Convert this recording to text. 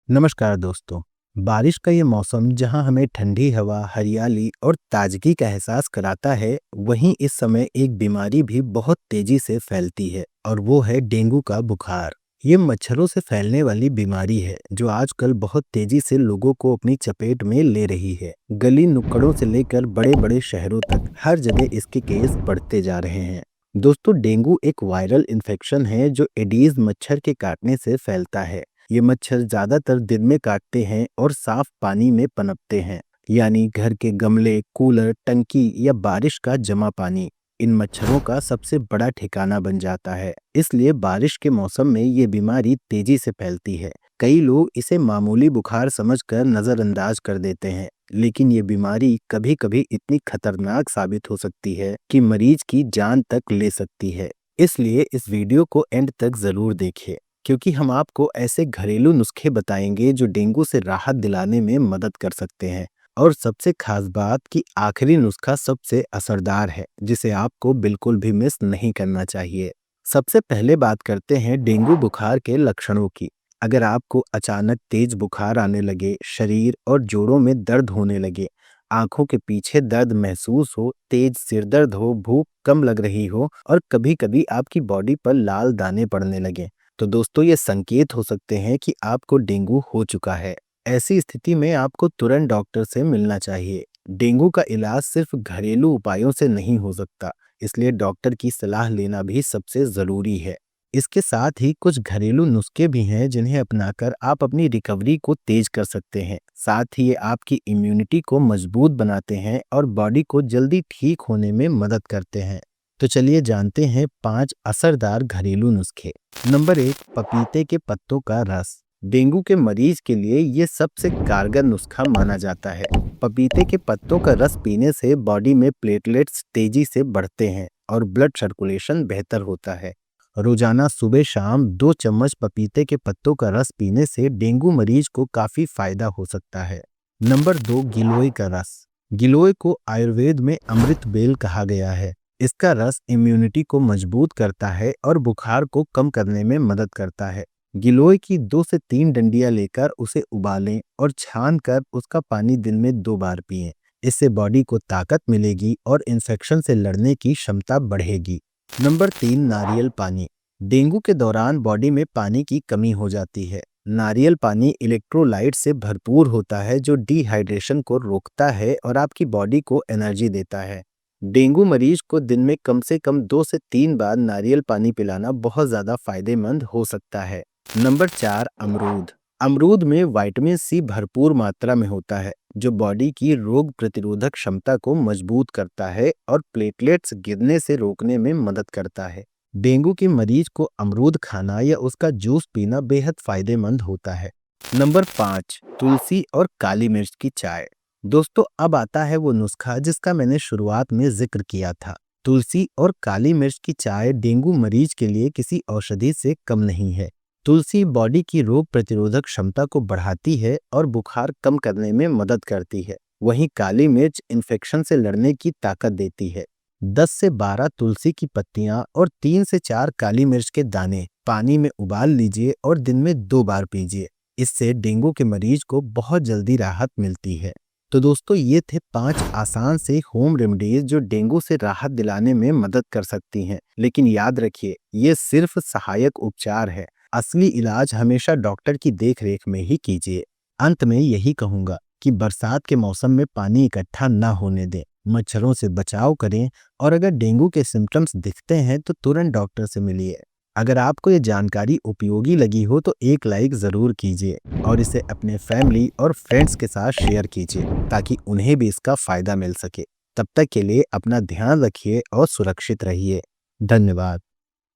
नमस्कार दोस्तों। बारिश का ये मौसम जहां हमें ठंडी हवा, हरियाली और ताजगी का एहसास कराता है, वहीं इस समय एक बीमारी भी बहुत तेजी से फैलती है और वो है डेंगू का बुखार। ये मच्छरों से फैलने वाली बीमारी है जो आजकल बहुत तेजी से लोगों को अपनी चपेट में ले रही है। गली नुक्कड़ों से लेकर बड़े-बड़े शहरों तक हर जगह इसके केस बढ़ते जा रहे हैं। दोस्तों, डेंगू एक वायरल इन्फेक्शन है जो एडीज मच्छर के काटने से फैलता है। ये मच्छर ज्यादातर दिन में काटते हैं और साफ पानी में पनपते हैं, यानी घर के गमले, कूलर, टंकी या बारिश का जमा पानी इन मच्छरों का सबसे बड़ा ठिकाना बन जाता है। इसलिए बारिश के मौसम में ये बीमारी तेजी से फैलती है। कई लोग इसे मामूली बुखार समझकर नजरअंदाज कर देते हैं, लेकिन ये बीमारी कभी-कभी इतनी खतरनाक साबित हो सकती है कि मरीज की जान तक ले सकती है। इसलिए इस वीडियो को एंड तक जरूर देखिए, क्योंकि हम आपको ऐसे घरेलू नुस्खे बताएंगे जो डेंगू से राहत दिलाने में मदद कर सकते हैं। और सबसे खास बात कि आखिरी नुस्खा सबसे असरदार है, जिसे आपको बिल्कुल भी मिस नहीं करना चाहिए। सबसे पहले बात करते हैं डेंगू बुखार के लक्षणों की। अगर आपको अचानक तेज बुखार आने लगे, शरीर और जोड़ों में दर्द होने लगे, आंखों के पीछे दर्द महसूस हो, तेज सिर दर्द हो, भूख कम लग रही हो और कभी-कभी आपकी बॉडी पर लाल दाने पड़ने लगे, तो दोस्तों ये संकेत हो सकते हैं कि आपको डेंगू हो चुका है। ऐसी स्थिति में आपको तुरंत डॉक्टर से मिलना चाहिए। डेंगू का इलाज सिर्फ घरेलू उपायों से नहीं हो सकता, इसलिए डॉक्टर की सलाह लेना भी सबसे जरूरी है। इसके साथ ही कुछ घरेलू नुस्खे भी हैं जिन्हें अपनाकर आप अपनी रिकवरी को तेज कर सकते हैं। साथ ही ये आपकी इम्यूनिटी को मजबूत बनाते हैं और बॉडी को जल्दी ठीक होने में मदद करते हैं। तो चलिए जानते हैं 5 असरदार घरेलू नुस्खे। नंबर 1, पपीते के पत्तों का रस। डेंगू के मरीज के लिए ये सबसे कारगर नुस्खा माना जाता है। पपीते के पत्तों का रस पीने से बॉडी में प्लेटलेट्स तेजी से बढ़ते हैं और ब्लड सर्कुलेशन बेहतर होता है। रोजाना सुबह शाम 2 चम्मच पपीते के पत्तों का रस पीने से डेंगू मरीज को काफी फायदा हो सकता है। नंबर 2, गिलोय का रस। गिलोय को आयुर्वेद में अमृत बेल कहा गया है। इसका रस इम्यूनिटी को मजबूत करता है और बुखार को कम करने में मदद करता है। गिलोय की 2 से 3 डंडियां लेकर उसे उबालें और छान कर उसका पानी दिन में 2 बार पिएं। इससे बॉडी को ताकत मिलेगी और इन्फेक्शन से लड़ने की क्षमता बढ़ेगी। नंबर 3, नारियल पानी। डेंगू के दौरान बॉडी में पानी की कमी हो जाती है। नारियल पानी इलेक्ट्रोलाइट से भरपूर होता है जो डिहाइड्रेशन को रोकता है और आपकी बॉडी को एनर्जी देता है। डेंगू मरीज को दिन में कम से कम 2 से 3 बार नारियल पानी पिलाना बहुत ज्यादा फायदेमंद हो सकता है। नंबर 4, अमरूद। अमरूद में विटामिन सी भरपूर मात्रा में होता है जो बॉडी की रोग प्रतिरोधक क्षमता को मजबूत करता है और प्लेटलेट्स गिरने से रोकने में मदद करता है। डेंगू के मरीज को अमरूद खाना या उसका जूस पीना बेहद फायदेमंद होता है। नंबर 5, तुलसी और काली मिर्च की चाय। दोस्तों, अब आता है वो नुस्खा जिसका मैंने शुरुआत में जिक्र किया था। तुलसी और काली मिर्च की चाय डेंगू मरीज के लिए किसी औषधि से कम नहीं है। तुलसी बॉडी की रोग प्रतिरोधक क्षमता को बढ़ाती है और बुखार कम करने में मदद करती है। वहीं काली मिर्च इन्फेक्शन से लड़ने की ताकत देती है। 10 से 12 तुलसी की पत्तियां और 3 से 4 काली मिर्च के दाने पानी में उबाल लीजिए और दिन में 2 बार पीजिए। इससे डेंगू के मरीज को बहुत जल्दी राहत मिलती है। तो दोस्तों, ये थे 5 आसान से होम रेमेडीज जो डेंगू से राहत दिलाने में मदद कर सकती हैं। लेकिन याद रखिए, ये सिर्फ सहायक उपचार है। असली इलाज हमेशा डॉक्टर की देखरेख में ही कीजिए। अंत में यही कहूंगा कि बरसात के मौसम में पानी इकट्ठा ना होने दें, मच्छरों से बचाव करें और अगर डेंगू के सिम्टम्स दिखते हैं तो तुरंत डॉक्टर से मिलिए। अगर आपको ये जानकारी उपयोगी लगी हो तो एक लाइक ज़रूर कीजिए और इसे अपने फैमिली और फ्रेंड्स के साथ शेयर कीजिए ताकि उन्हें भी इसका फ़ायदा मिल सके। तब तक के लिए अपना ध्यान रखिए और सुरक्षित रहिए। धन्यवाद।